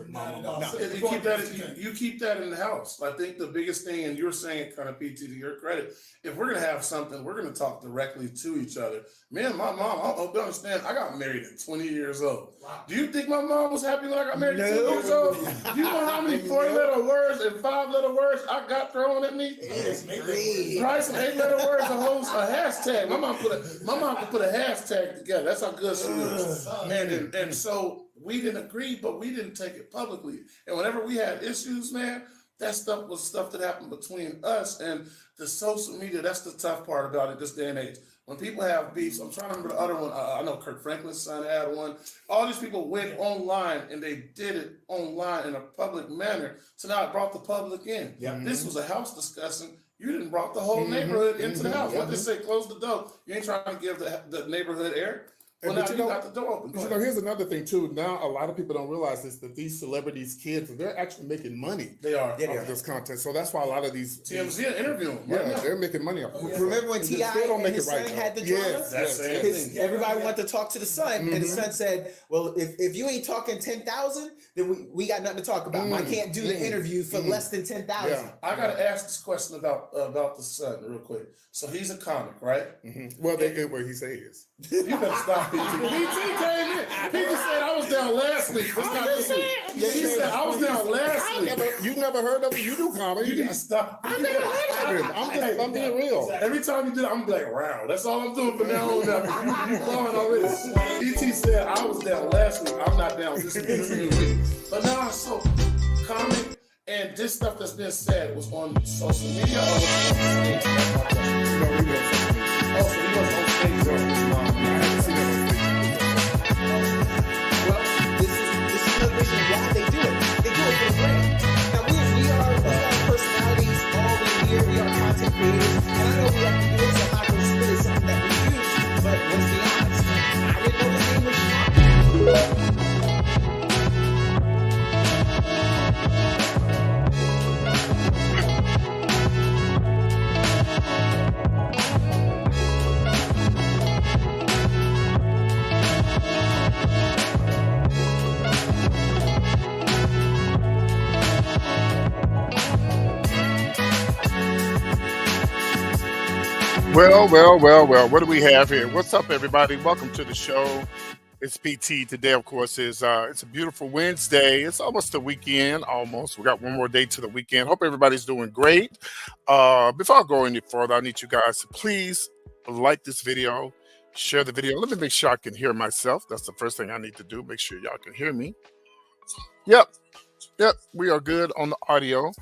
Not at all. No. You keep that in the house. I think the biggest thing, and you're saying kind of PT to your credit, if we're gonna have something, we're gonna talk directly to each other. Me and my mom, I don't understand. I got married at 20 years old. Wow. Do you think my mom was happy when I got married at 2 years old? Do you know how many 4-letter words and 5-letter words I got thrown at me? Yes, Right, some 8-letter words, a hashtag. My mom could put a hashtag together. That's how good she was. And so we didn't agree, but we didn't take it publicly. And whenever we had issues, man, that stuff was stuff that happened between us and the social media. That's the tough part about it this day and age. When people have beefs, I'm trying to remember the other one. I know Kirk Franklin's son had one. All these people went online and they did it online in a public manner. So now it brought the public in. Yep. This was a house discussion. You didn't brought the whole neighborhood into the house. What they say, close the door. You ain't trying to give the neighborhood air. Well, now you got the door open. Here's another thing too. Now a lot of people don't realize this, that these celebrities' kids, they're actually making money. They are. Off this content. So that's why a lot of these TMZ interviewing. They're making money off. Remember when T.I. and his son had the drama? Everybody wanted to talk to the son, and the son said, "Well, if you ain't talking 10,000, then we got nothing to talk about. I can't do the interview for less than 10,000." Yeah. I gotta ask this question about the son real quick. So he's a comic, right? Well, where he says. You better stop. PT came in. PT said I was down last week. It's not this week. He said I was down last week. You never heard of him? You do comedy. You need to stop. I never heard of him. I'm being real. Every time you do that, I'm like, wow. That's all I'm doing from now on. You blowing already. PT said I was down last week. I'm not down this week. But now I'm so comic. And this stuff that's been said was on social media or was on stage? Oh, so he was on stage or his mom. I haven't seen him on stage. Well, this is another reason why they do it. They do it for the brand. Now we are personalities all year. We are content creators, and I know we have to do it. So hot and spit is something that we use. But what's the odds? I didn't know his name was Sean. Well. What do we have here? What's up, everybody? Welcome to the show. It's PT. Today, of course, is it's a beautiful Wednesday. It's almost the weekend. Almost. We got one more day to the weekend. Hope everybody's doing great. Before I go any further, I need you guys to please like this video, share the video. Let me make sure I can hear myself. That's the first thing I need to do. Make sure y'all can hear me. Yep. We are good on the audio,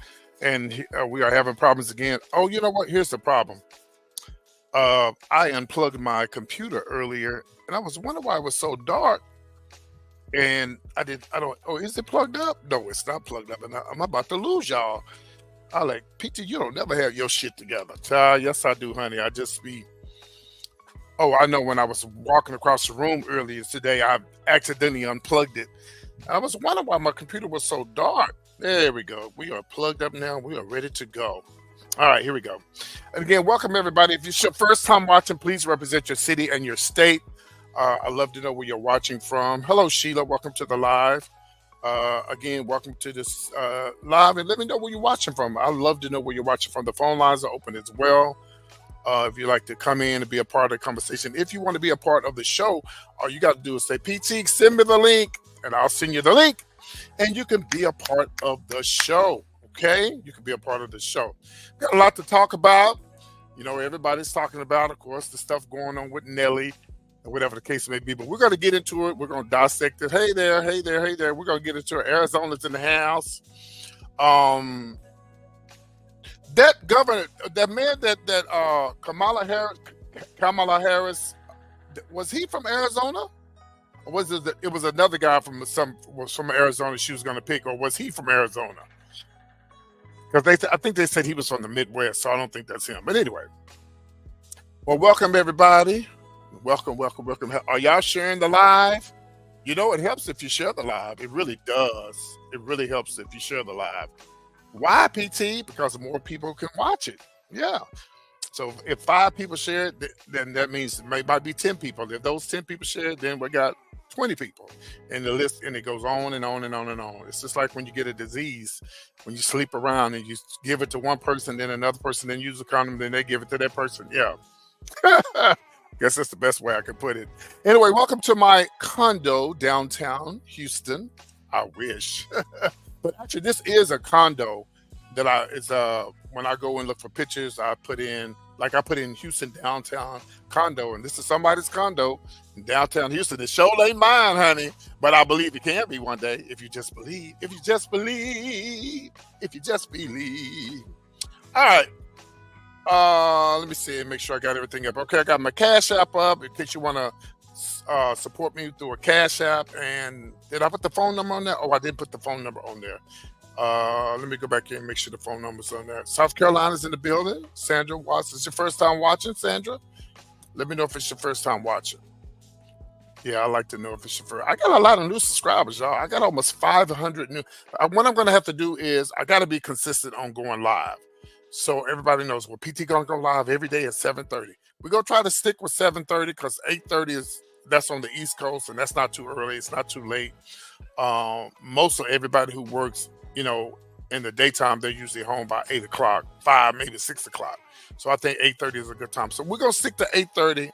and we are having problems again. Oh, you know what? Here's the problem. I unplugged my computer earlier, and I was wondering why it was so dark. And is it plugged up? No, it's not plugged up, and I'm about to lose y'all. I like, PT, you don't never have your shit together. Yes, I do, honey. I just be. Oh, I know. When I was walking across the room earlier today, I accidentally unplugged it. I was wondering why my computer was so dark. There we go. We are plugged up now. We are ready to go. All right, here we go. And again, welcome everybody. If it's your first time watching, please represent your city and your state. I'd love to know where you're watching from. Hello, Sheila. Welcome to the live. Again, welcome to this live, and let me know where you're watching from. I'd love to know where you're watching from. The phone lines are open as well. If you'd like to come in and be a part of the conversation. If you want to be a part of the show, all you got to do is say, PT, send me the link, and I'll send you the link, and you can be a part of the show. Okay, you can be a part of the show. Got a lot to talk about. You know, everybody's talking about, of course, the stuff going on with Nelly and whatever the case may be. But we're going to get into it. We're going to dissect it. Hey there. We're going to get into it. Arizona's in the house. That governor, that man that Kamala Harris, was he from Arizona? Or was it was another guy from Arizona she was going to pick, or was he from Arizona? Because I think they said he was from the Midwest, so I don't think that's him. But anyway, well, welcome everybody. Welcome. Are y'all sharing the live? You know, it helps if you share the live. It really does. It really helps if you share the live. Why, PT? Because more people can watch it. Yeah. So if 5 people share it, then that means it might be 10 people. If those 10 people share it, then we got 20 people. And the list, and it goes on and on and on and on. It's just like when you get a disease, when you sleep around and you give it to one person, then another person, then use a condom, then they give it to that person. Yeah. Guess that's the best way I could put it. Anyway, welcome to my condo downtown Houston. I wish. But actually, this is a condo that when I go and look for pictures, I put in Houston downtown condo, and this is somebody's condo in downtown Houston. It sure ain't mine, honey, but I believe it can be one day if you just believe. If you just believe. If you just believe. All right. Let me see and make sure I got everything up. Okay, I got my Cash App up in case you want to support me through a Cash App. And did I put the phone number on there? Oh, I didn't put the phone number on there. Let me go back here and make sure the phone number's on there. South Carolina's in the building. Sandra Watts. Is your first time watching, Sandra? Let me know if it's your first time watching. Yeah, I like to know if it's your first. I got a lot of new subscribers, y'all. I got almost 500 new. What I'm going to have to do is I got to be consistent on going live. So everybody knows, well, PT gonna go live every day at 7:30. We're gonna try to stick with 7:30 because 8:30 that's on the East Coast, and that's not too early. It's not too late. Most of everybody who works, in the daytime, they're usually home by 8 o'clock, 5, maybe 6 o'clock. So I think 8:30 is a good time. So we're gonna stick to 8:30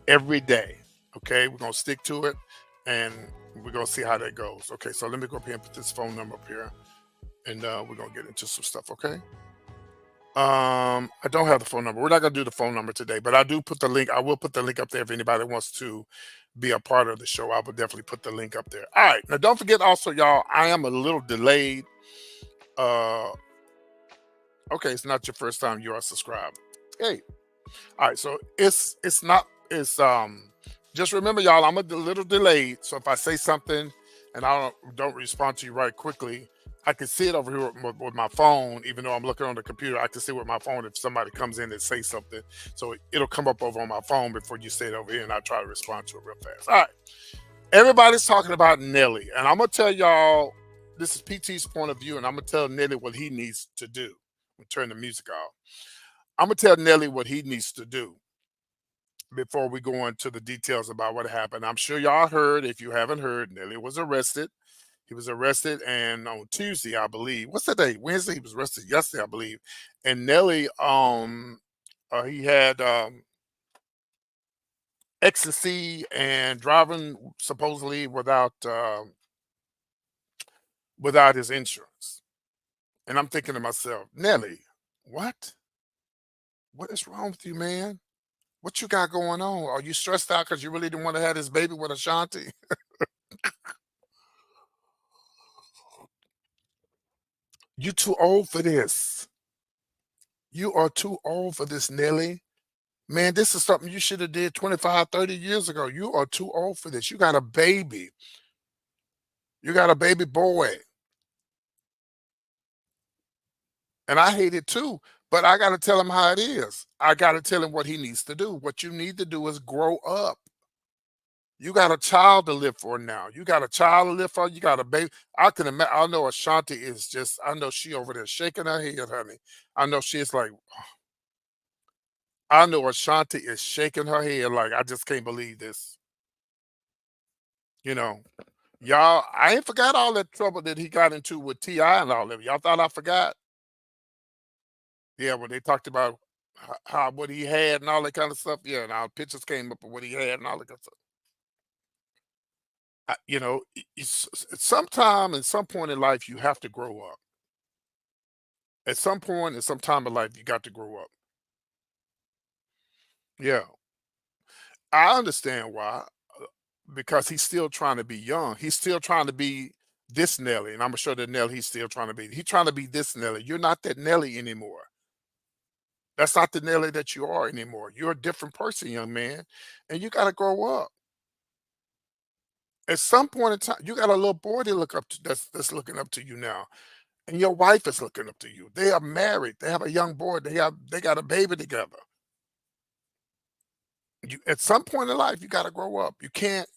every day. Okay, we're gonna stick to it, and we're gonna see how that goes. Okay, so let me go up here and put this phone number up here, and we're gonna get into some stuff. Okay. I don't have the phone number. We're not gonna do the phone number today, but I do put the link. I will put the link up there if anybody wants to be a part of the show. I will definitely put the link up there. All right. Now don't forget also, y'all, I am a little delayed. Okay, it's not your first time you are subscribed. Hey. All right, so it's just remember, y'all, I'm a little delayed. So if I say something and I don't respond to you right quickly, I can see it over here with my phone, even though I'm looking on the computer. I can see with my phone if somebody comes in and say something. So it'll come up over on my phone before you say it over here, and I'll try to respond to it real fast. All right. Everybody's talking about Nelly, and I'm going to tell y'all, this is PT's point of view, and I'm going to tell Nelly what he needs to do. I'm turn the music off. I'm going to tell Nelly what he needs to do before we go into the details about what happened. I'm sure y'all heard. If you haven't heard, Nelly was arrested. He was arrested, and on Tuesday, I believe. What's the day? Wednesday. He was arrested yesterday, I believe. And Nelly, he had ecstasy and driving supposedly without his insurance. And I'm thinking to myself, Nelly, what? What is wrong with you, man? What you got going on? Are you stressed out because you really didn't want to have this baby with Ashanti? You too old for this. You are too old for this, Nelly. Man, this is something you should have did 25, 30 years ago. You are too old for this. You got a baby. You got a baby boy. And I hate it too, but I got to tell him how it is. I got to tell him what he needs to do. What you need to do is grow up. You got a child to live for now. You got a child to live for. You got a baby. I can imagine. I know Ashanti is just, I know she over there shaking her head, honey. I know she's like, I know Ashanti is shaking her head like, I just can't believe this. Y'all, I ain't forgot all that trouble that he got into with T.I. and all that. Y'all thought I forgot? Yeah, when they talked about how what he had and all that kind of stuff. Yeah, and our pictures came up of what he had and all that kind of stuff. Sometime in some point in life, you have to grow up. At some point, in some time in life, you got to grow up. Yeah, I understand why. Because he's still trying to be young. He's still trying to be this Nelly, and I'm sure that Nelly he's still trying to be. He's trying to be this Nelly. You're not that Nelly anymore. That's not the Nelly that you are anymore. You're a different person, young man, and you got to grow up. At some point in time, you got a little boy to look up to that's looking up to you now, and your wife is looking up to you. They are married. They have a young boy. They got a baby together. At some point in life, you got to grow up. You can't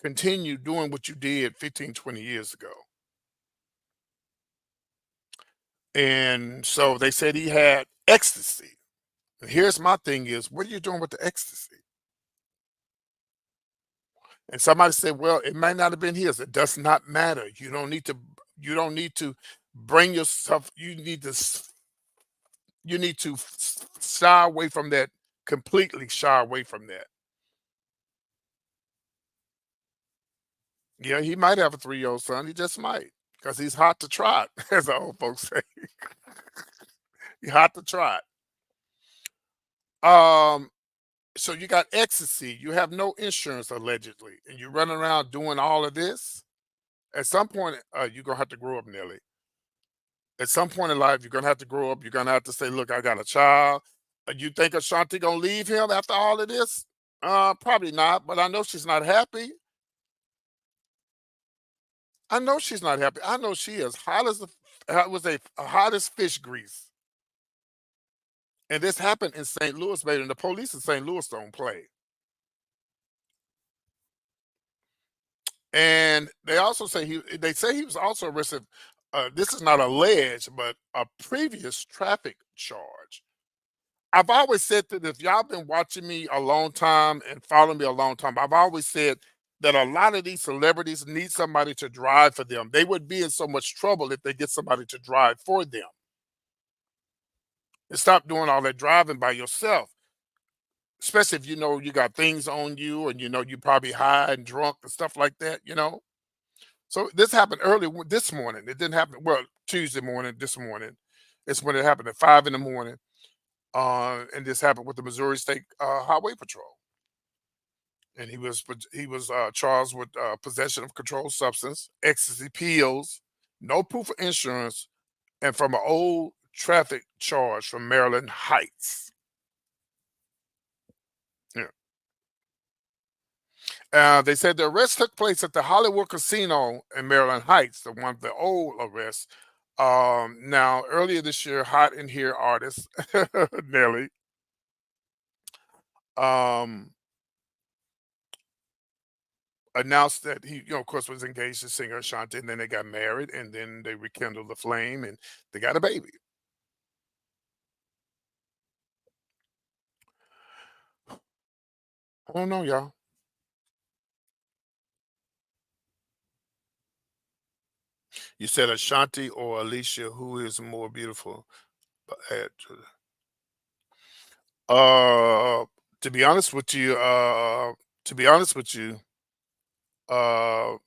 continue doing what you did 15, 20 years ago. And so they said he had ecstasy. And here's my thing is, what are you doing with the ecstasy? And somebody said, "Well, it might not have been his." It does not matter. You don't need to. You don't need to bring yourself. You need to shy away from that. Completely shy away from that. Yeah, he might have a 3-year-old son. He just might, because he's hot to trot, as the old folks say. He's hot to trot. Um, so you got ecstasy. You have no insurance allegedly, and you're running around doing all of this. At some point, you're gonna have to grow up, Nelly. At some point in life, you're gonna have to grow up. You're gonna have to say, "Look, I got a child." You think Ashanti gonna leave him after all of this? Probably not. But I know she's not happy. I know she's not happy. I know she is hot as was a hot as fish grease. And this happened in St. Louis, baby. And the police in St. Louis don't play. And they say he was also arrested. This is not alleged, but a previous traffic charge. I've always said that if y'all been watching me a long time and following me a long time, I've always said that a lot of these celebrities need somebody to drive for them. They would be in so much trouble if they get somebody to drive for them. And stop doing all that driving by yourself, especially if you know you got things on you and you know you probably high and drunk and stuff like that. So this happened early this morning. It didn't happen well Tuesday morning. This morning, it's when it happened at 5 in the morning. And this happened with the Missouri State Highway Patrol, and he was charged with possession of controlled substance, ecstasy pills, no proof of insurance, and from an old traffic charge from Maryland Heights. Yeah. They said the arrest took place at the Hollywood Casino in Maryland Heights, the old arrest. Now, earlier this year, Hot in Here artist Nelly um, announced that he, of course, was engaged to singer Ashanti, and then they got married, and then they rekindled the flame, and they got a baby. I don't know, y'all. You said Ashanti or Alicia, who is more beautiful? Uh, Uh, to be honest with you, to be honest with you, uh,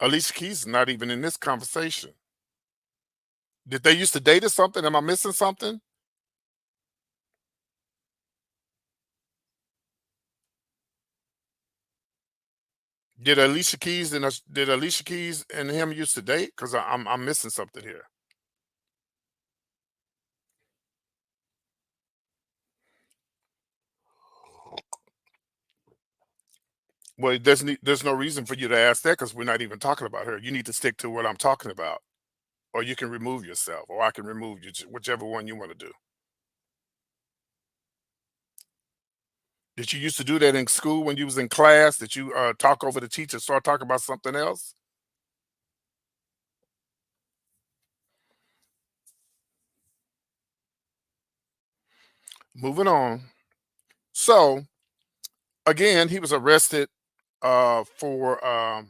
Alicia Keys is not even in this conversation. Did they used to date or something? Am I missing something? Did Alicia Keys and him used to date? Because I'm missing something here. Well, there's no reason for you to ask that because we're not even talking about her. You need to stick to what I'm talking about, or you can remove yourself, or I can remove you, whichever one you want to do. Did you used to do that in school when you was in class? Did you talk over the teacher, start talking about something else? Moving on. So again, he was arrested for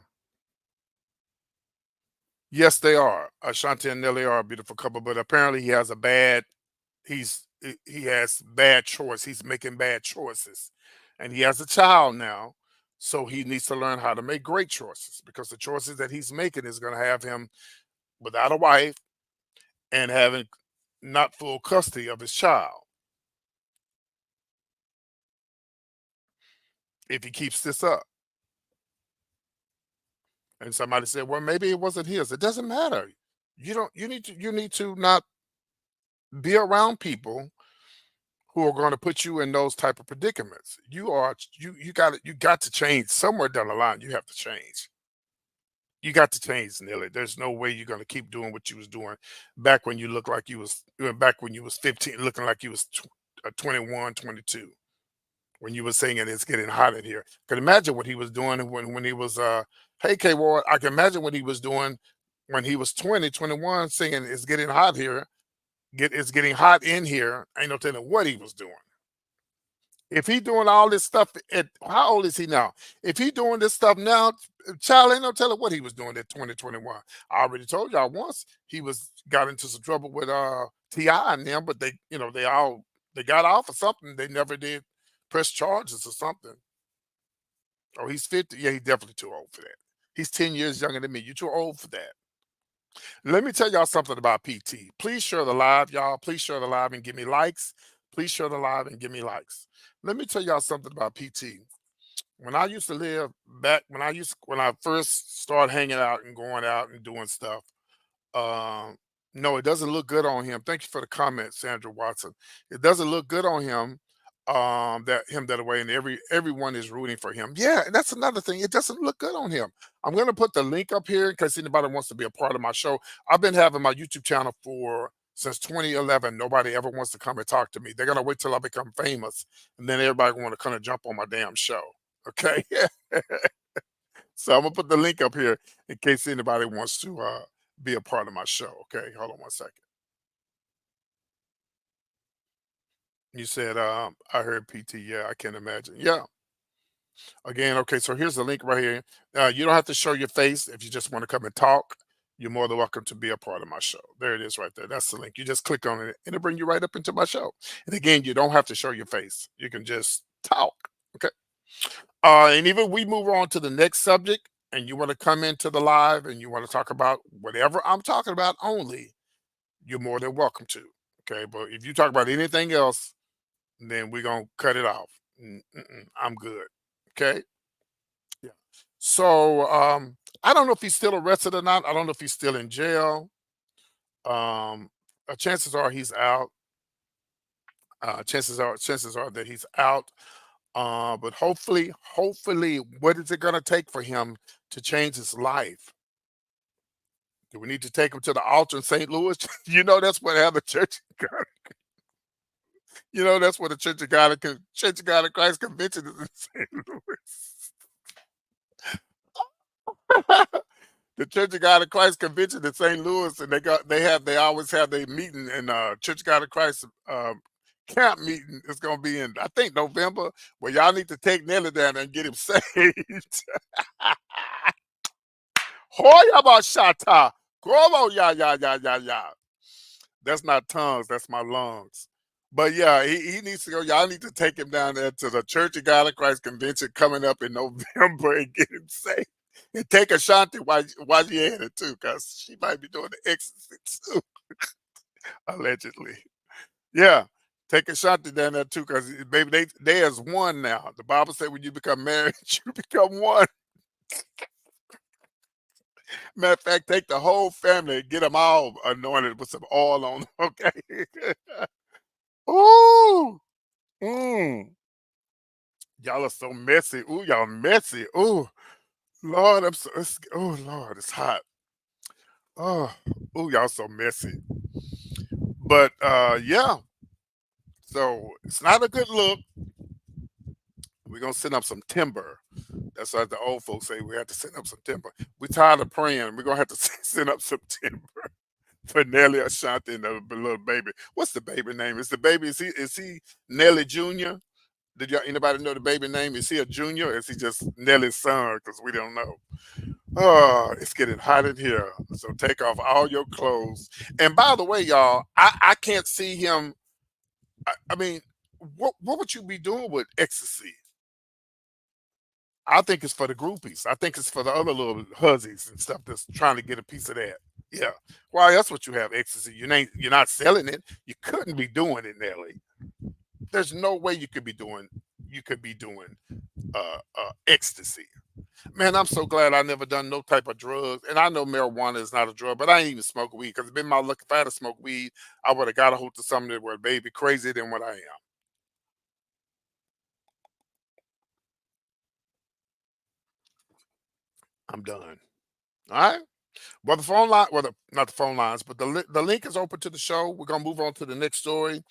yes, they are. Ashanti and Nelly are a beautiful couple, but apparently he has bad choice. He's making bad choices. And he has a child now. So he needs to learn how to make great choices because the choices that he's making is going to have him without a wife and having not full custody of his child if he keeps this up. And somebody said, "Well, maybe it wasn't his." It doesn't matter. You need to not be around people who are going to put you in those type of predicaments. You got to change somewhere down the line. You have to change. You got to change, Nelly. There's no way you're going to keep doing what you was doing back when you looked like back when you was 15, looking like you was 21, 22. When you were singing "It's Getting Hot in Here." Could imagine what he was doing when he was hey K Ward, I can imagine what he was doing when he was 20, 21, singing "It's Getting Hot Here." It's getting hot in here. Ain't no telling what he was doing. If he doing all this stuff at how old is he now? If he doing this stuff now, child ain't no telling what he was doing at 2021. I already told y'all once he was got into some trouble with T.I. and them, but they, they got off or something. They never did press charges or something. Oh, he's 50. Yeah, he's definitely too old for that. He's 10 years younger than me. You're too old for that. Let me tell y'all something about PT. Please share the live, y'all. Please share the live and give me likes. Please share the live and give me likes. Let me tell y'all something about PT. When I used to live back, when I first started hanging out and going out and doing stuff, um, no, it doesn't look good on him. Thank you for the comment, Sandra Watson. It doesn't look good on him. That way, and everyone is rooting for him. Yeah, and that's another thing. It doesn't look good on him. I'm gonna put the link up here in case anybody wants to be a part of my show. I've been having my YouTube channel for since 2011. Nobody ever wants to come and talk to me. They're gonna wait till I become famous, and then everybody want to kind of jump on my damn show. Okay. So I'm gonna put the link up here in case anybody wants to be a part of my show. Okay, hold on one second. You said I heard PT. Yeah, I can imagine. Yeah. Again, okay, so here's the link right here. You don't have to show your face if you just want to come and talk. You're more than welcome to be a part of my show. There it is right there. That's the link. You just click on it and it'll bring you right up into my show. And again, you don't have to show your face. You can just talk. Okay. And even we move on to the next subject and you want to come into the live and you want to talk about whatever I'm talking about only, you're more than welcome to. Okay. But if you talk about anything else, then we're going to cut it off. I'm good. Okay. Yeah. So I don't know if he's still arrested or not. I don't know if he's still in jail. Um, chances are he's out. Chances are that he's out. But hopefully, what is it going to take for him to change his life? Do we need to take him to the altar in St. Louis? That's what have the church. That's what the Church of God in Christ convention is in St. Louis. The Church of God in Christ convention in St. Louis, and they always have their meeting, and Church of God in Christ camp meeting is going to be in, I think, November. Well, y'all need to take Nelly down there and get him saved. Hoya bashata, grovo ya ya ya ya ya. That's not tongues, that's my lungs. But yeah, he needs to go. Y'all need to take him down there to the Church of God in Christ convention coming up in November and get him saved. And take Ashanti while you at it too, because she might be doing the ecstasy too, allegedly. Yeah, take Ashanti down there too, because baby, they as one now. The Bible said when you become married, you become one. Matter of fact, take the whole family and get them all anointed with some oil on. Okay. Ooh. Mm. Y'all are so messy. Ooh, y'all messy. Ooh, Lord, oh Lord, it's hot. Oh, ooh, y'all so messy. But yeah, so it's not a good look. We're gonna send up some timber. That's what the old folks say. We have to send up some timber. We tired of praying. We're gonna have to send up some timber for Nelly, Ashanti, and the little baby. What's the baby name? Is the baby is he Nelly Jr.? Did y'all anybody know the baby name? Is he a junior or is he just Nelly's son? Because we don't know. Oh, it's getting hot in here. So take off all your clothes. And by the way, y'all, I can't see him. I mean, what would you be doing with ecstasy? I think it's for the groupies. I think it's for the other little hussies and stuff that's trying to get a piece of that. Yeah. Why that's what you have ecstasy. You're not selling it. You couldn't be doing it, Nelly. There's no way you could be doing ecstasy. Man, I'm so glad I never done no type of drugs. And I know marijuana is not a drug, but I ain't even smoke weed because it's been my luck. If I had to smoke weed, I would have got a hold of something that would maybe crazier than what I am. I'm done. All right. Well, the phone line, not the phone lines, but the link is open to the show. We're gonna move on to the next story.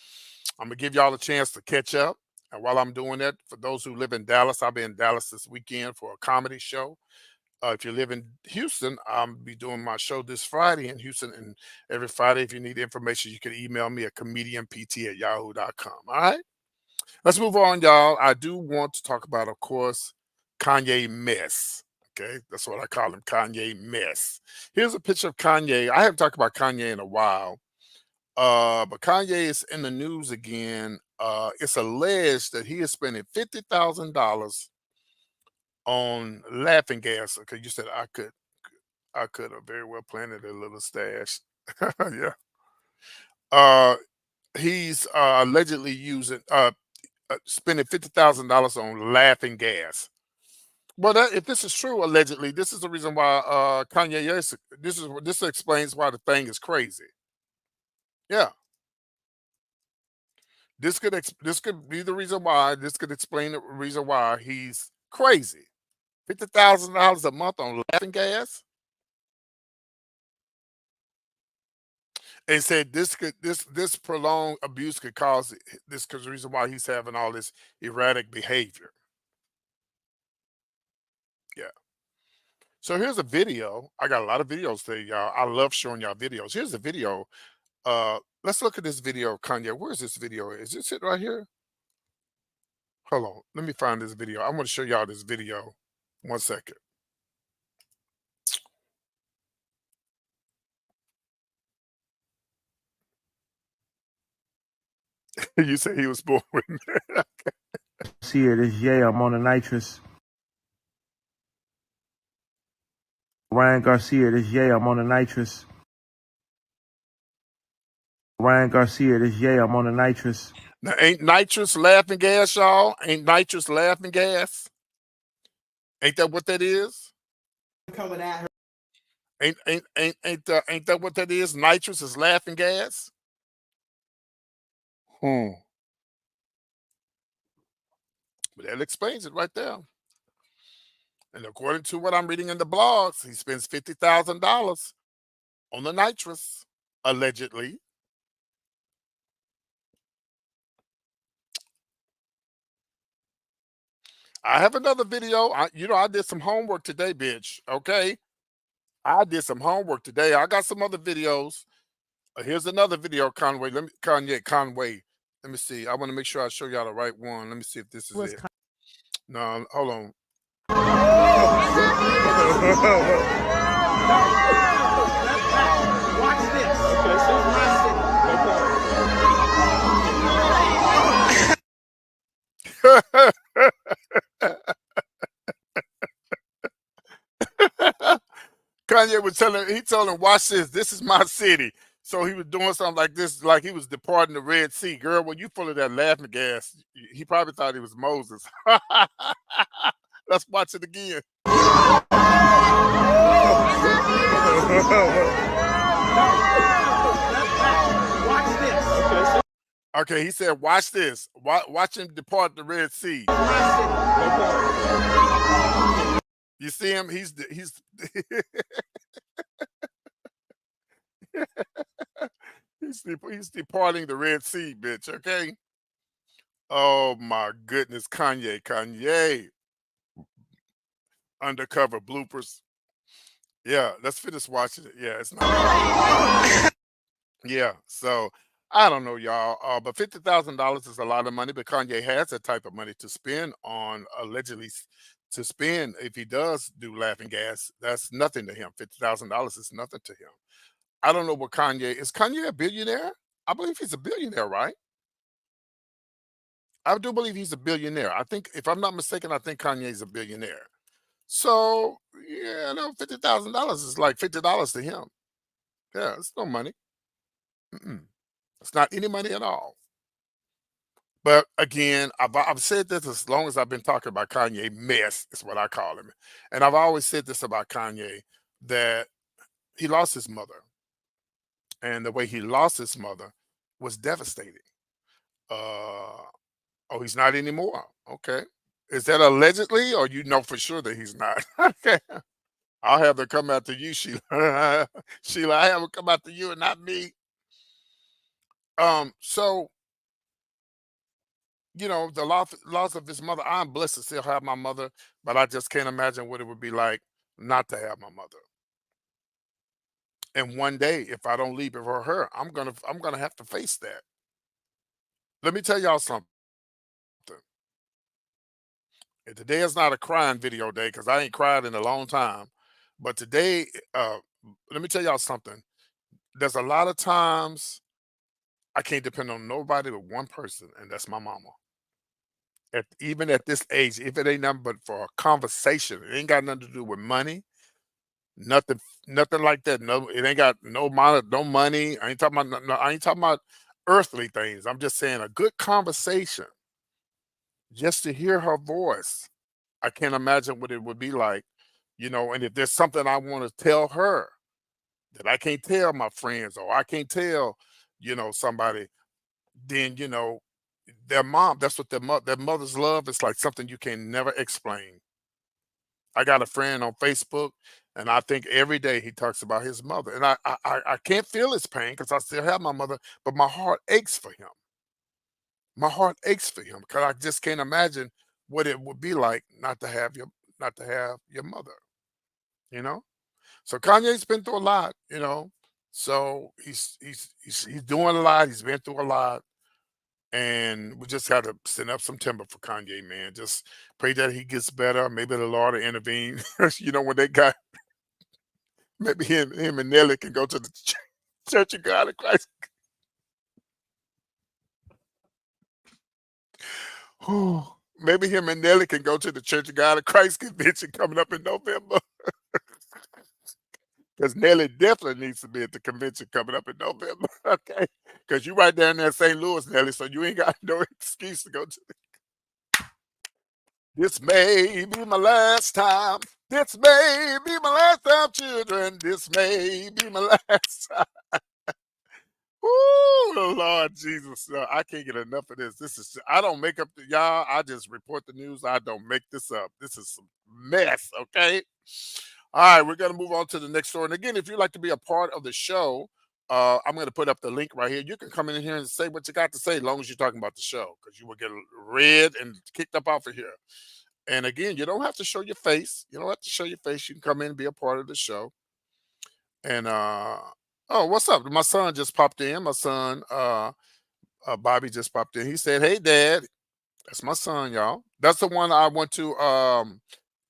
I'm gonna give y'all a chance to catch up. And while I'm doing that, for those who live in Dallas, I'll be in Dallas this weekend for a comedy show. If you live in Houston, I'll be doing my show this Friday in Houston. And every Friday, if you need information, you can email me at comedianpt@yahoo.com. All right. Let's move on, y'all. I do want to talk about, of course, Kanye mess. Okay, that's what I call him, Kanye mess. Here's a picture of Kanye. I haven't talked about Kanye in a while, but Kanye is in the news again. It's alleged that he is spending $50,000 on laughing gas. Okay, you said I could have very well planted a little stash. Yeah. Uh, he's allegedly spending $50,000 on laughing gas. Well, if this is true, allegedly, this is the reason why Kanye West. This explains why the thing is crazy. Yeah, this could be the reason why. This could explain the reason why he's crazy. $50,000 a month on laughing gas. And said this prolonged abuse could cause this because the reason why he's having all this erratic behavior. Yeah. So here's a video. I got a lot of videos today, y'all. I love showing y'all videos. Here's a video. Let's look at this video of Kanye. Where's this video? Is this it right here? Hold on. Let me find this video. I want to show y'all this video. 1 second. You say he was born with See it, it's Ye. I'm on the nitrous. Ryan Garcia, this Ye. I'm on the nitrous. Ryan Garcia, this Ye. I'm on the nitrous. Now, ain't nitrous laughing gas, y'all? Ain't nitrous laughing gas? Ain't that what that is? Coming at her. Ain't that what that is? Nitrous is laughing gas. But that explains it right there. And according to what I'm reading in the blogs, he spends $50,000 on the nitrous, allegedly. I have another video. I did some homework today, bitch. Okay. I did some homework today. I got some other videos. Here's another video, Conway. Conway. Let me see. I want to make sure I show y'all the right one. Let me see if this is it. No, hold on. Watch this. Okay, so Kanye was he told him, watch this. This is my city. So he was doing something like this, like he was departing the Red Sea. Girl, when you full of that laughing gas, he probably thought he was Moses. Let's watch it again. watch this. Okay, he said, watch this. Watch him depart the Red Sea. You see him? He's he's departing the Red Sea, bitch. Okay. Oh my goodness, Kanye, undercover bloopers. Yeah, let's finish watching it. Yeah, it's not. Yeah, so I don't know, y'all. But $50,000 is a lot of money. But Kanye has that type of money to spend on allegedly to spend if he does do laughing gas. That's nothing to him. $50,000 is nothing to him. I don't know what Kanye is. Kanye a billionaire? I believe he's a billionaire, right? I do believe he's a billionaire. I think, if I'm not mistaken, I think Kanye's a billionaire. So yeah, no, $50,000 is like $50 to him. Yeah, it's no money. Mm-mm. It's not any money at all. But again, I've said this as long as I've been talking about Kanye mess, is what I call him. And I've always said this about Kanye, that he lost his mother. And the way he lost his mother was devastating. Uh, oh, he's not anymore. Okay. Is that allegedly, or you know for sure that he's not? Okay. I'll have them come after you, Sheila. Sheila, I have them come after you and not me. So the loss of his mother. I'm blessed to still have my mother, but I just can't imagine what it would be like not to have my mother. And one day, if I don't leave it for her, I'm gonna have to face that. Let me tell y'all something. And today is not a crying video day because I ain't cried in a long time. But today, let me tell y'all something. There's a lot of times I can't depend on nobody but one person, and that's my mama. Even at this age, if it ain't nothing but for a conversation, it ain't got nothing to do with money, nothing, nothing like that. No, it ain't got no money. I ain't talking about I ain't talking about earthly things. I'm just saying a good conversation, just to hear her voice. I can't imagine what it would be like, and if there's something I want to tell her that I can't tell my friends or I can't tell, somebody, then, their mom, that's what their mother's love is like something you can never explain. I got a friend on Facebook, and I think every day he talks about his mother. And I can't feel his pain because I still have my mother, but my heart aches for him. My heart aches for him because I just can't imagine what it would be like not to have your mother, you know? So Kanye's been through a lot. So he's doing a lot. He's been through a lot, and we just got to send up some timber for Kanye, man. Just pray that he gets better. Maybe the Lord will intervene. When they got maybe him and Nelly can go to the Church of God in Christ. Whew. Maybe him and Nelly can go to the Church of God in Christ convention coming up in November. Because Nelly definitely needs to be at the convention coming up in November. Okay. Because you right down there in St. Louis, Nelly, so you ain't got no excuse to go to this may be my last time. This may be my last time, children. This may be my last time. Ooh, Lord Jesus. I can't get enough of this. I don't make up y'all. I just report the news. I don't make this up. This is some mess, okay? All right, we're going to move on to the next story. And again, if you'd like to be a part of the show, I'm going to put up the link right here. You can come in here and say what you got to say as long as you're talking about the show because you will get read and kicked up off of here. And again, you don't have to show your face. You don't have to show your face. You can come in and be a part of the show. And oh, what's up? My son just popped in. My son, Bobby, just popped in. He said, "Hey, Dad." That's my son, y'all. That's the one I went to.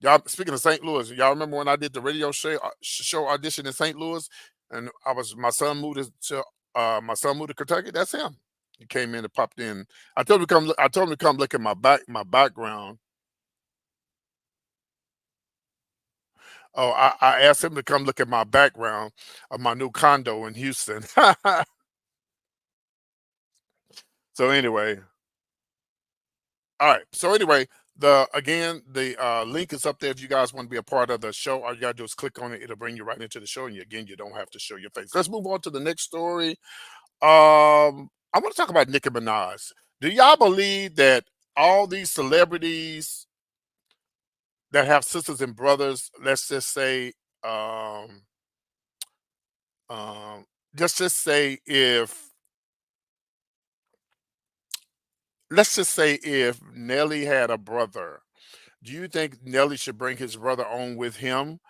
Y'all, speaking of St. Louis, y'all remember when I did the radio show audition in St. Louis, and my son moved to Kentucky. That's him. He came in and popped in. I told him to come. I told him to come look at my background. Oh, I asked him to come look at my background of my new condo in Houston. So anyway, all right. So anyway, the link is up there if you guys want to be a part of the show. All you gotta do is click on it. It'll bring you right into the show. And again, you don't have to show your face. Let's move on to the next story. I want to talk about Nicki Minaj. Do y'all believe that all these celebrities that have sisters and brothers, let's just say, um, um, let's just say if Nelly had a brother, do you think Nelly should bring his brother on with him,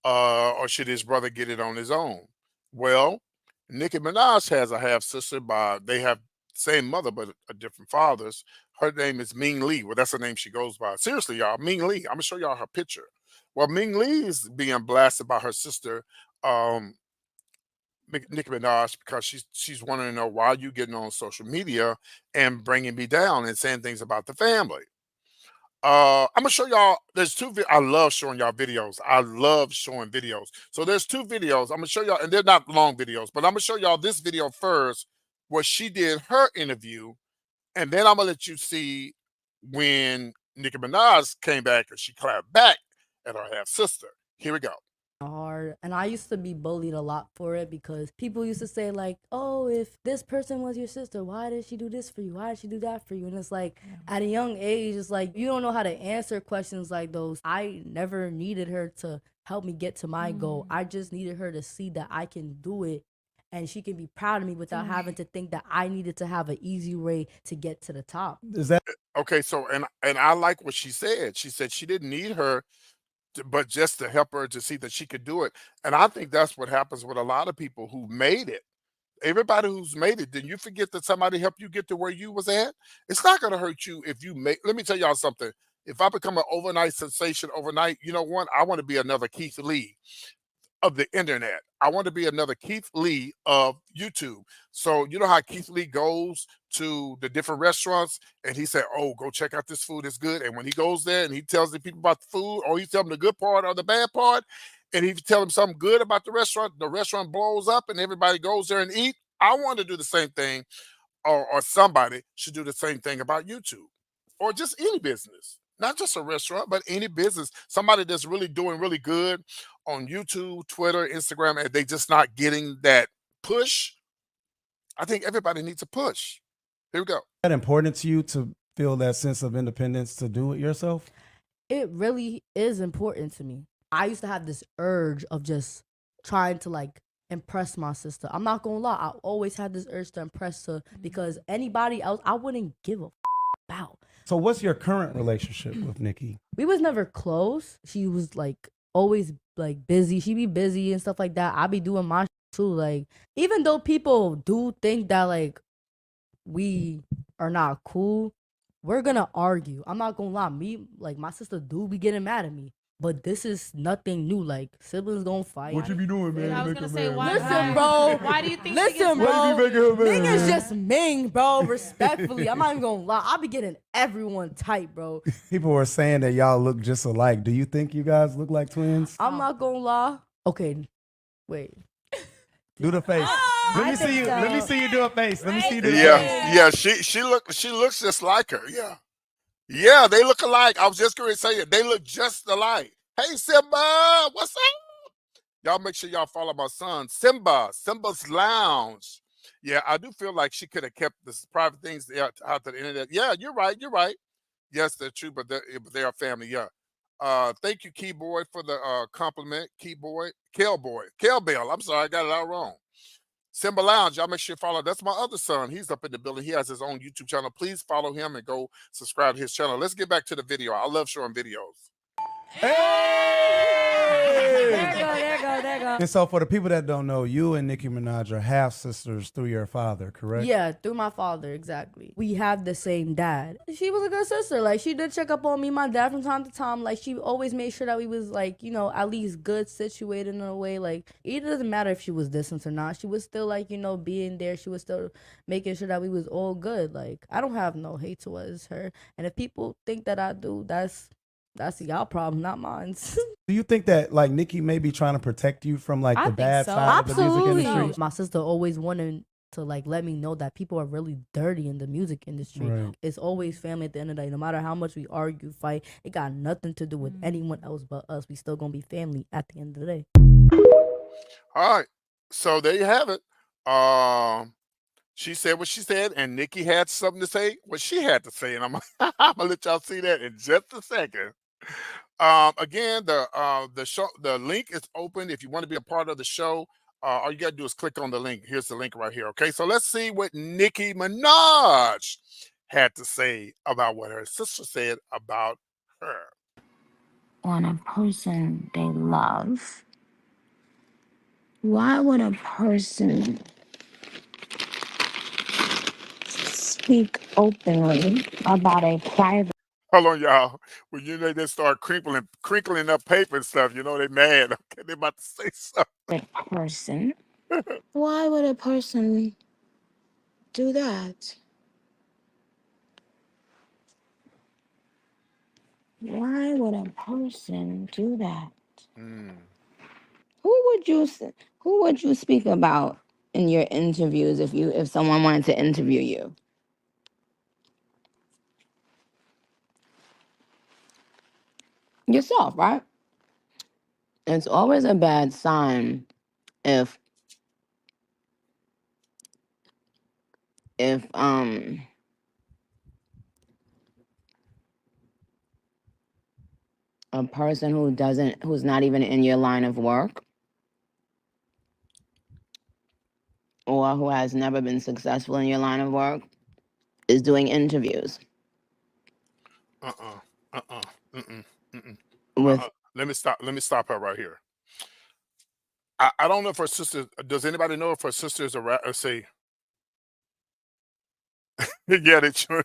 or should his brother get it on his own? Well, Nicki Minaj has a half sister by they have same mother but a different fathers. Her name is Ming Lee. Well, that's the name she goes by. Seriously, y'all, Ming Lee. I'm gonna show y'all her picture. Well, Ming Lee is being blasted by her sister, um, Nicki Minaj, because she's wanting to know why you getting on social media and bringing me down and saying things about the family. I'm gonna show y'all. There's I love showing y'all videos. I love showing videos. So there's two videos. I'm gonna show y'all, and they're not long videos, but I'm gonna show y'all this video first, where she did her interview, and then I'm gonna let you see when Nicki Minaj came back and she clapped back at her half sister. Here we go. Hard, and I used to be bullied a lot for it because people used to say like, oh, if this person was your sister, why did she do this for you, why did she do that for you? And it's like, at a young age, it's like you don't know how to answer questions like those. I never needed her to help me get to my goal. I just needed her to see that I can do it and she can be proud of me without having to think that I needed to have an easy way to get to the top. Okay, so and I like what she said. She said she didn't need her but just to help her to see that she could do it. And I think that's what happens with a lot of people who made it. Everybody who's made it, did you forget that somebody helped you get to where you was at? It's not going to hurt you if you make. Let me tell y'all something. if I become an overnight sensation overnight, you know what? I want to be another Keith Lee of the internet. I want to be another Keith Lee of YouTube. So you know how Keith Lee goes to the different restaurants and he said, "Oh, go check out this food; it's good." And when he goes there and he tells the people about the food, or he tells them the good part or the bad part, and he tell them something good about the restaurant blows up and everybody goes there and eat. I want to do the same thing, or somebody should do the same thing about YouTube, or just any business, not just a restaurant, but any business. Somebody that's really doing really good on YouTube, Twitter, Instagram, and they just not getting that push. I think everybody needs a push. Here we go. That important to you to feel that sense of independence to do it yourself? It really is important to me. I used to have this urge of just trying to like impress my sister. I'm not gonna lie, I always had this urge to impress her because anybody else I wouldn't give a about. So what's your current relationship with Nicki? We was never close. She was like always like busy. She be busy and stuff like that. I be doing my too. Like even though people do think that like we are not cool, we're gonna argue. I'm not gonna lie. Me, like my sister do be getting mad at me. But this is nothing new. Like siblings gonna fight. What you be doing, man? I was gonna say, why? Listen, bro. Why do you think? Listen, she gets bro. What you be making her mad? Niggas just mean, bro. Respectfully, I'm not even gonna lie. I be getting everyone tight, bro. People were saying that y'all look just alike. Do you think you guys look like twins? I'm not gonna lie. Okay, wait. Do the face. Let I me see think you. so. Let me see you do a face. Let me see you do a face. Yeah. She looks just like her. Yeah, they look alike. I was just going to say it. They look just alike. Hey, Simba, what's up? Y'all make sure y'all follow my son, Simba's Lounge. Yeah, I do feel like she could have kept the private things out to the internet. Yeah, you're right. Yes, they're true, but they are family. Yeah. Thank you, Keyboy, for the compliment. Keyboy, Kelbell. I'm sorry, I got it all wrong. Simba Lounge, y'all make sure you follow. That's my other son. He's up in the building. He has his own YouTube channel. Please follow him and go subscribe to his channel. Let's get back to the video. I love showing videos. There you go. And so for the people that don't know, you and Nicki Minaj are half sisters through your father, correct? Yeah, through my father, exactly. We have the same dad. She was a good sister. Like, she did check up on me, my dad, from time to time. Like, she always made sure that we was, like, you know, at least good situated in a way. Like, it doesn't matter if she was distant or not. She was still, like, you know, being there. She was still making sure that we was all good. Like, I don't have no hate towards her. And if people think that I do, that's y'all problem, not mine. Do you think that like Nicki may be trying to protect you from like I the think bad so. side of the music Absolutely. industry? My sister always wanted to like let me know that people are really dirty in the music industry. Right. It's always family at the end of the day. No matter how much we argue, fight, it got nothing to do with anyone else but us. We still gonna be family at the end of the day. All right. So there you have it. She said what she said, and Nicki had something to say what she had to say, and I'm gonna let y'all see that in just a second. Again, the link is open if you want to be a part of the show. All you gotta do is click on the link. Here's the link right here. Okay, so let's see what Nicki Minaj had to say about what her sister said about her. On a person they love, why would a person speak openly about a private Hold on, y'all. When they start crinkling up paper and stuff, you know they mad. Okay, they about to say something. person? Why would a person do that? Why would a person do that? Who would you speak about in your interviews if someone wanted to interview you? Yourself, right? It's always a bad sign if a person who's not even in your line of work or who has never been successful in your line of work is doing interviews with Let me stop her right here. I don't know if her sister. Does anybody know if her sister is a rapper? Say, yeah, they sure.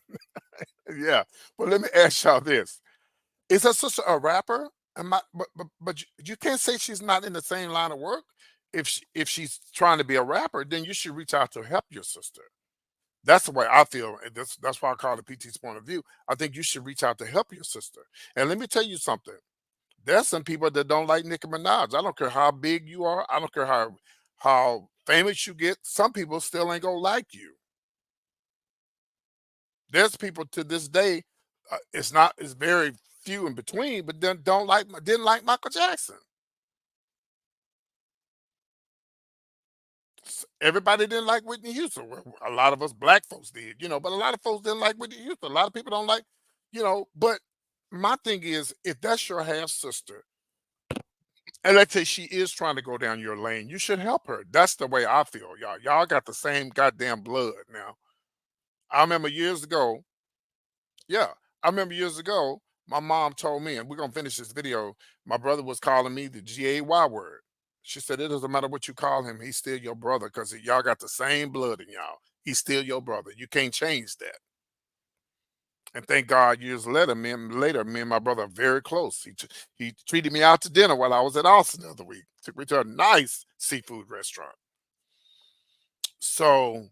Yeah, but let me ask y'all this: Is her sister a rapper? But you can't say she's not in the same line of work. If she's trying to be a rapper, then you should reach out to help your sister. That's the way I feel. And that's why I call it PT's point of view. I think you should reach out to help your sister. And let me tell you something. There's some people that don't like Nicki Minaj. I don't care how big you are. I don't care how famous you get. Some people still ain't gonna like you. There's people to this day. It's very few in between, but then didn't like Michael Jackson. Everybody didn't like Whitney Houston. Well, a lot of us black folks did, but a lot of folks didn't like Whitney Houston. A lot of people don't like, but my thing is, if that's your half sister, and let's say she is trying to go down your lane, you should help her. That's the way I feel, y'all. Y'all got the same goddamn blood now. I remember years ago, yeah, I remember years ago, my mom told me, and we're gonna finish this video. My brother was calling me the GAY word. She said, it doesn't matter what you call him, he's still your brother because y'all got the same blood in y'all. He's still your brother. You can't change that. And thank God, years later, me and my brother are very close. He treated me out to dinner while I was at Austin the other week. Took me to a nice seafood restaurant. So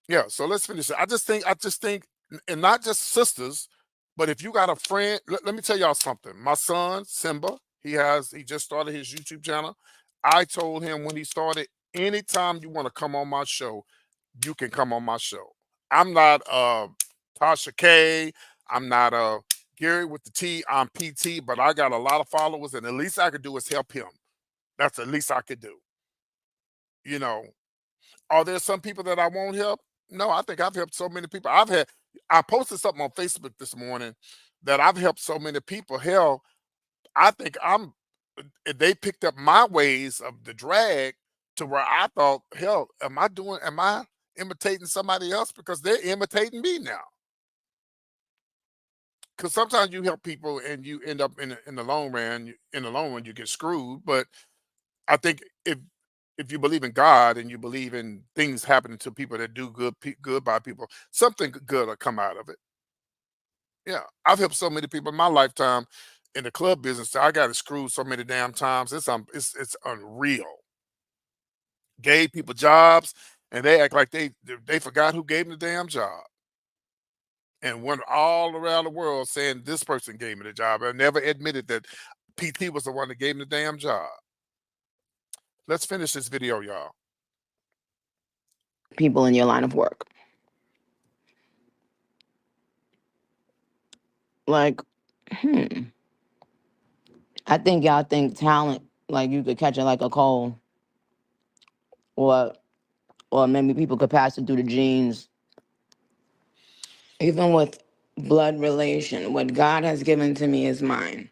yeah, so let's finish it. I just think, and not just sisters, but if you got a friend, let me tell y'all something. My son, Simba, he just started his YouTube channel. I told him when he started, anytime you want to come on my show, you can come on my show. I'm not Tasha K. I'm not Gary with the T. I'm PT, but I got a lot of followers, and the least I could do is help him. That's the least I could do. Are there some people that I won't help? No, I think I've helped so many people. I posted something on Facebook this morning that I've helped so many people. Hell, I think they picked up my ways of the drag to where I thought, hell, am I imitating somebody else? Because they're imitating me now. Because sometimes you help people and you end up in the long run, you get screwed. But I think if you believe in God and you believe in things happening to people that do good by people, something good will come out of it. Yeah, I've helped so many people in my lifetime in the club business. I got it screwed so many damn times. It's unreal. Gave people jobs, and they act like they forgot who gave them the damn job, and went all around the world saying this person gave me the job, and never admitted that PT was the one that gave me the damn job. Let's finish this video, y'all. People in your line of work. Like, I think y'all think talent, like you could catch it like a cold, or maybe people could pass it through the genes. Even with blood relation, what God has given to me is mine.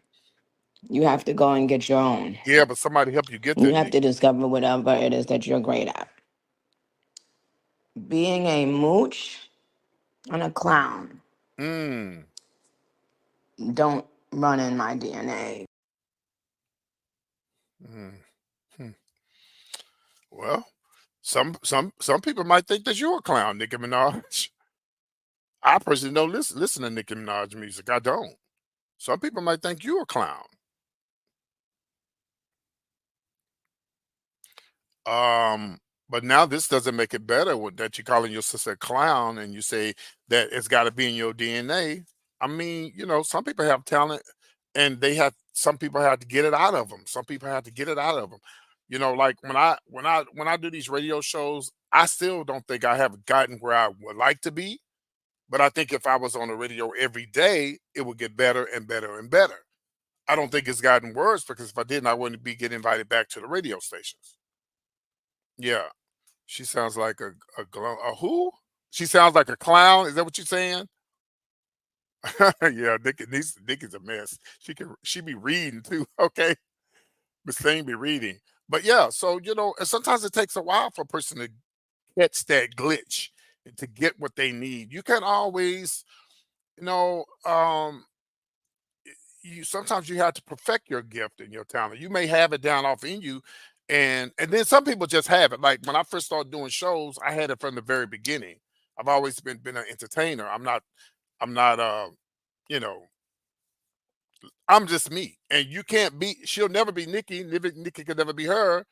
You have to go and get your own. Yeah, but somebody help you get You there. have to discover whatever it is that you're great at. Being a mooch and a clown don't run in my DNA. Well, some people might think that you're a clown, Nicki Minaj. I personally don't listen to Nicki Minaj music. I don't. Some people might think you're a clown. But now this doesn't make it better that you're calling your sister a clown and you say that it's got to be in your DNA. I mean, some people have talent and some people have to get it out of them. Some people have to get it out of them. Like when I do these radio shows, I still don't think I have gotten where I would like to be. But I think if I was on the radio every day, it would get better and better and better. I don't think it's gotten worse because if I didn't, I wouldn't be getting invited back to the radio stations. Yeah. She sounds like a who? She sounds like a clown. Is that what you're saying? Yeah, Nikki's a mess. She be reading too. Okay, Miss Thing be reading. But yeah, so and sometimes it takes a while for a person to catch that glitch and to get what they need. You can't always, sometimes you have to perfect your gift and your talent. You may have it down off in you, and then some people just have it. Like when I first started doing shows, I had it from the very beginning. I've always been an entertainer. I'm not you know I'm just me, and you can't be. She'll never be Nicki. Nicki could never be her.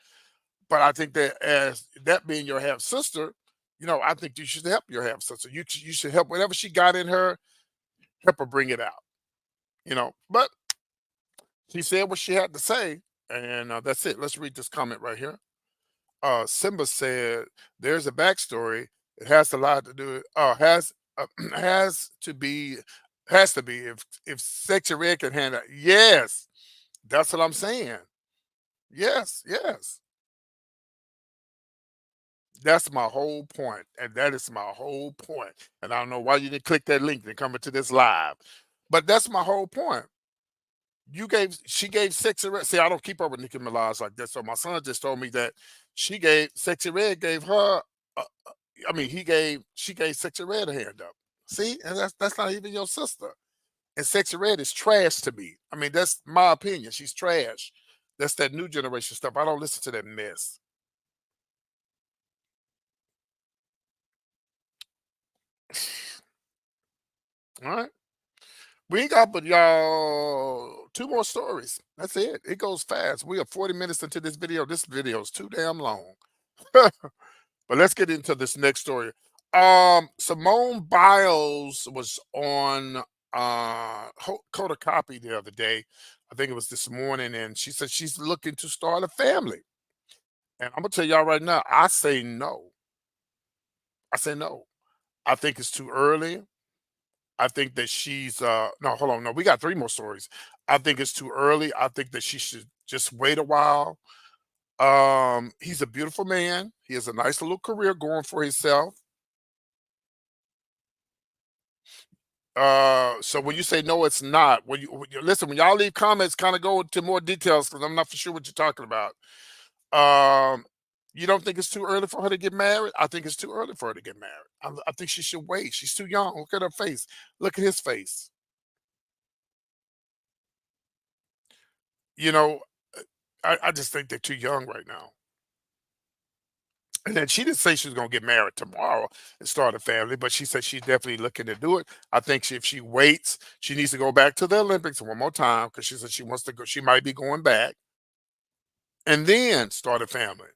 But I think that as that being your half sister, I think you should help your half sister. You should help whatever she got in her, help her bring it out. But she said what she had to say, and that's it. Let's read this comment right here. Simba said, "There's a backstory. It has a lot to do. Has to be, if Sexy Red can handle. Yes, that's what I'm saying. Yes, yes, that's my whole point, and that is my whole point. And I don't know why you didn't click that link to come into this live, but that's my whole point. She gave Sexy Red. See, I don't keep up with Nicki Minaj like that. So my son just told me that Sexy Red gave her. She gave Sexy Red a hand up. See, and that's not even your sister. And Sexy Red is trash to me. I mean, that's my opinion. She's trash. That's that new generation stuff. I don't listen to that mess. All right. We ain't got but y'all two more stories. That's it. It goes fast. We are 40 minutes into this video. This video is too damn long. But let's get into this next story. Simone Biles was on Coda Copy the other day. I think it was this morning, and she said she's looking to start a family. And I'm gonna tell y'all right now, I say no. I say no. I think it's too early. I think that she's no, hold on, no, we got three more stories. I think it's too early. I think that she should just wait a while. He's a beautiful man. He has a nice little career going for himself. So when you say no, it's not. Listen, when y'all leave comments, kind of go into more details because I'm not for sure what you're talking about. Um, you don't think it's too early for her to get married? I think it's too early for her to get married. I think she should wait. She's too young. Look at her face. Look at his face. You know, I just think they're too young right now. And then she didn't say she was going to get married tomorrow and start a family, but she said she's definitely looking to do it. I think if she waits, she needs to go back to the Olympics one more time because she said she wants to go. She might be going back and then start a family.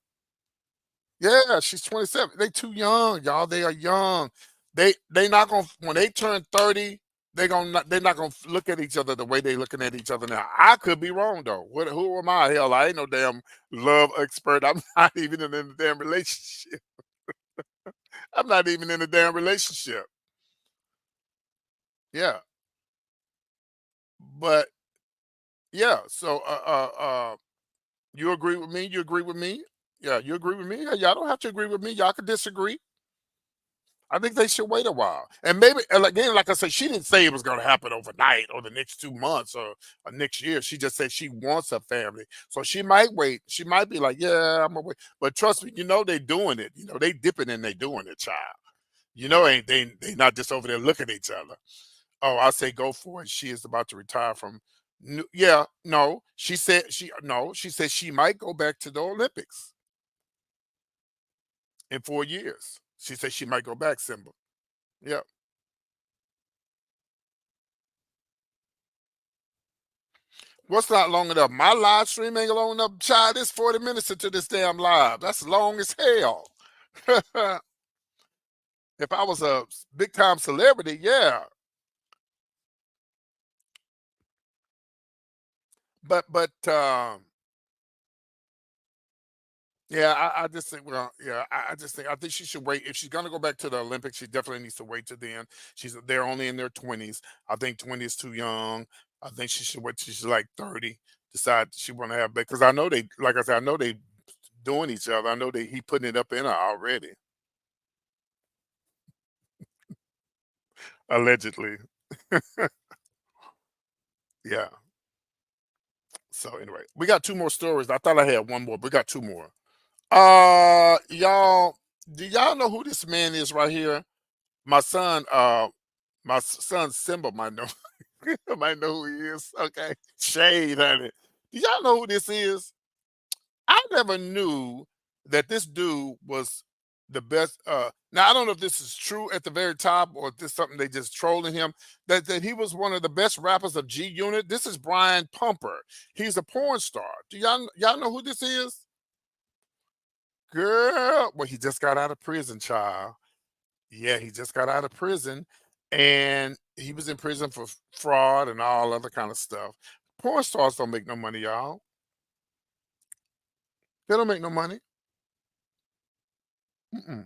Yeah, she's 27. They too young, y'all. They are young. They not gonna when they turn 30, they're not gonna look at each other the way they looking at each other now. I could be wrong though. Who am I? Hell, I ain't no damn love expert. I'm not even in a damn relationship. I'm not even in a damn relationship. Yeah. But yeah, so you agree with me? You agree with me? Yeah, you agree with me? Yeah, y'all don't have to agree with me. Y'all can disagree. I think they should wait a while. And maybe, and again, like I said, she didn't say it was going to happen overnight or the next 2 months or next year. She just said she wants a family. So she might wait. She might be like, yeah, I'm going to wait. But trust me, they doing it. They dipping and they doing it, child. Ain't they not just over there looking at each other. Oh, I say go for it. She is about to retire from. Yeah, no. She said she might go back to the Olympics in 4 years. She said she might go back, Simba. Yeah. What's not long enough? My live stream ain't long enough. Child, it's 40 minutes into this damn live. That's long as hell. If I was a big time celebrity, yeah. But yeah, I just think I just think I think she should wait. If she's gonna go back to the Olympics, she definitely needs to wait to the end. They're only in their 20s. I think 20 is too young. I think she should wait till she's like 30, decide she wanna have because I know they like I said, I know they doing each other. I know he putting it up in her already. Allegedly. Yeah. So anyway, we got two more stories. I thought I had one more, but we got two more. Y'all, do y'all know who this man is right here? My son, my son Simba might know might know who he is. Okay. Shade, honey. Do y'all know who this is? I never knew that this dude was the best. Now I don't know if this is true at the very top or if this is something they just trolling him. That he was one of the best rappers of G Unit. This is Brian Pumper. He's a porn star. Do y'all know who this is? Girl, well, he just got out of prison, child. Yeah, he just got out of prison, and he was in prison for fraud and all other kind of stuff. Porn stars don't make no money, y'all. They don't make no money. Mm-mm.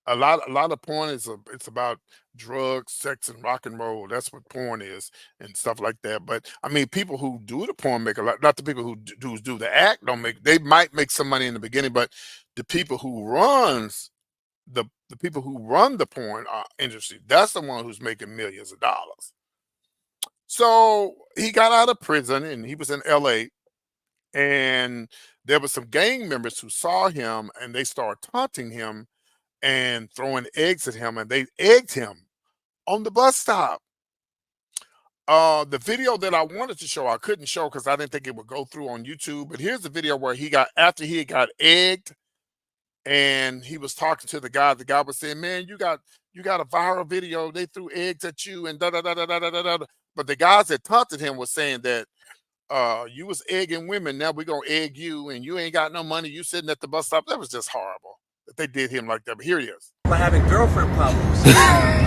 A lot of porn is it's about drugs, sex, and rock and roll. That's what porn is and stuff like that. But I mean, people who do the porn make a lot. Not the people who do the act don't make. They might make some money in the beginning, but the people who runs the people who run the porn industry, that's the one who's making millions of dollars. So he got out of prison and he was in L.A. and there were some gang members who saw him and they started taunting him and throwing eggs at him, and they egged him on the bus stop. The video that I wanted to show, I couldn't show because I didn't think it would go through on YouTube. But here's the video where after he got egged, and he was talking to the guy. The guy was saying, "Man, you got a viral video. They threw eggs at you and da da da da da da da." Da." But the guys that taunted him was saying that you was egging women. Now we're gonna egg you, and you ain't got no money. You sitting at the bus stop. That was just horrible that they did him like that. But here he is. Having girlfriend problems.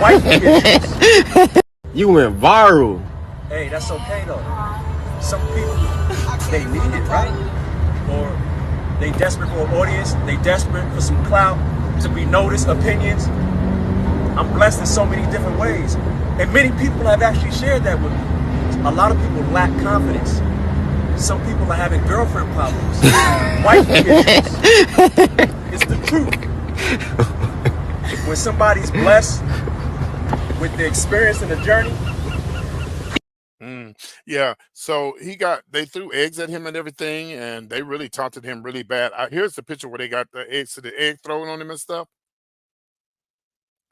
Wife issues. You went viral. Hey, that's okay though. Some people, they need it, right? Or they desperate for an audience. They desperate for some clout, to be noticed, opinions. I'm blessed in so many different ways. And many people have actually shared that with me. A lot of people lack confidence. Some people are having girlfriend problems. Wife issues. It's the truth. When somebody's blessed with the experience and the journey. Yeah, so they threw eggs at him and everything, and they really taunted him really bad. Here's the picture where they got the egg thrown on him and stuff.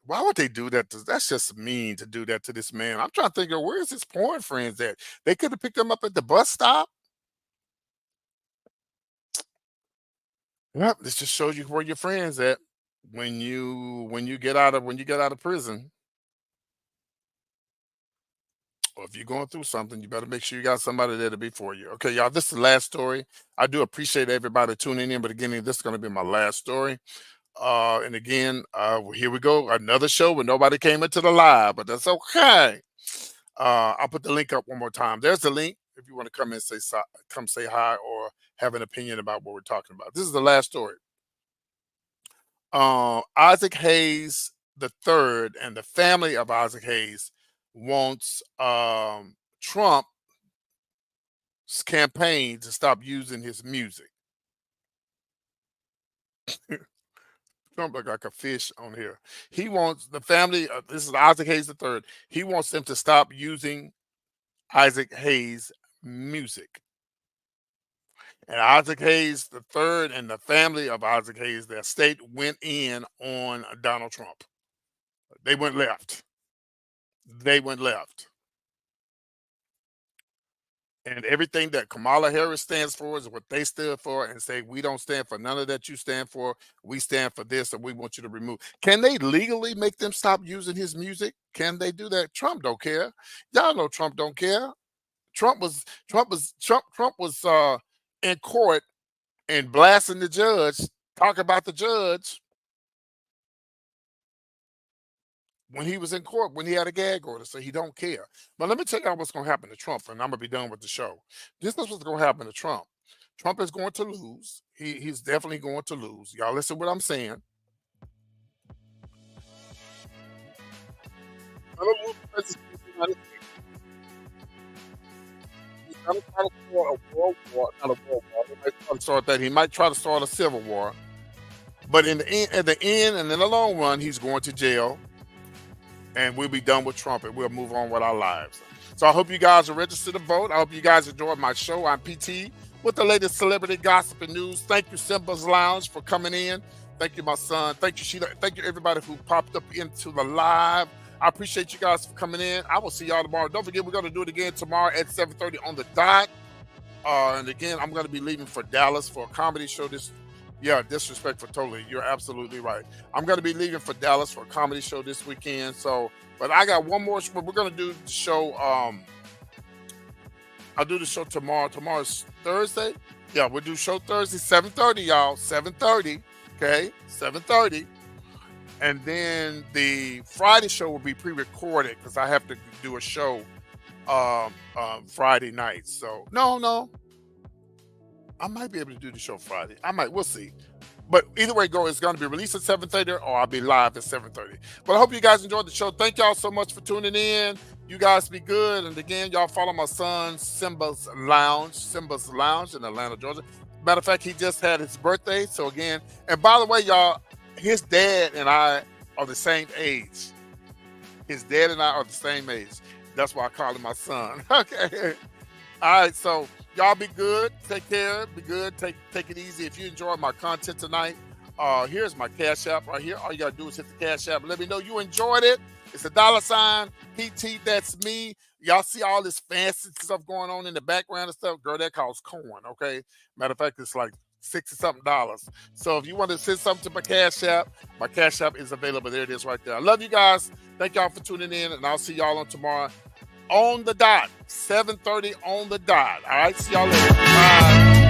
Why would they do that? That's just mean to do that to this man. I'm trying to think of where's his porn friends at? They could have picked him up at the bus stop. Yep, this just shows you where your friends at when you get out of prison. Or if you're going through something, you better make sure you got somebody there to be for you. Okay, y'all, this is the last story. I do appreciate everybody tuning in, but again, this is going to be my last story. And again, here we go. Another show where nobody came into the live, but that's okay. I'll put the link up one more time. There's the link if you want to come and come say hi or have an opinion about what we're talking about. This is the last story. Isaac Hayes III and the family of Isaac Hayes wants Trump's campaign to stop using his music. Trump look like a fish on here. He wants the family. This is Isaac Hayes III. He wants them to stop using Isaac Hayes music. And Isaac Hayes III and the family of Isaac Hayes, their state went in on Donald Trump. They went left. They went left. And everything that Kamala Harris stands for is what they stood for, and say, we don't stand for none of that you stand for. We stand for this, and we want you to remove. Can they legally make them stop using his music? Can they do that? Trump don't care. Y'all know Trump don't care. Trump was in court and blasting the judge, talking about the judge when he was in court, when he had a gag order, so he don't care. But let me tell you what's going to happen to Trump, and I'm going to be done with the show. This is what's going to happen to Trump. Trump is going to lose. He's definitely going to lose. Y'all listen to what I'm saying. He's going to try to start a world war, not a world war. He might try to start that. He might try to start a civil war. But at the end and in the long run, he's going to jail. And we'll be done with Trump and we'll move on with our lives. So I hope you guys are registered to vote. I hope you guys enjoyed my show. I'm PT with the latest celebrity gossip and news. Thank you, Simba's Lounge, for coming in. Thank you, my son. Thank you, Sheila. Thank you, everybody who popped up into the live. I appreciate you guys for coming in. I will see y'all tomorrow. Don't forget, we're going to do it again tomorrow at 7:30 on the dot. And again, I'm going to be leaving for Dallas for a comedy show Yeah, disrespectful, totally. You're absolutely right. I'm going to be leaving for Dallas for a comedy show this weekend. So, but I got one more. We're going to do the show. I'll do the show tomorrow. Tomorrow's Thursday. Yeah, we'll do show Thursday, 7:30, y'all. 7:30. Okay, 7:30. And then the Friday show will be pre-recorded because I have to do a show Friday night. So no, I might be able to do the show Friday. We'll see. But either way, it's going to be released at 7:30 or I'll be live at 7:30. But I hope you guys enjoyed the show. Thank y'all so much for tuning in. You guys be good. And again, y'all follow my son, Simba's Lounge in Atlanta, Georgia. Matter of fact, he just had his birthday. So again, and by the way, y'all, his dad and I are the same age. His dad and I are the same age. That's why I call him my son. Okay. All right. So y'all be good. Take care. Be good. Take it easy. If you enjoyed my content tonight, here's my Cash App right here. All you got to do is hit the Cash App. Let me know you enjoyed it. It's $, PT, that's me. Y'all see all this fancy stuff going on in the background and stuff? Girl, that costs corn, okay? Matter of fact, it's like $60-something. So if you want to send something to my Cash App is available. There it is right there. I love you guys. Thank y'all for tuning in, and I'll see y'all on tomorrow on the dot, 7:30 on the dot. All right, see y'all later. Bye.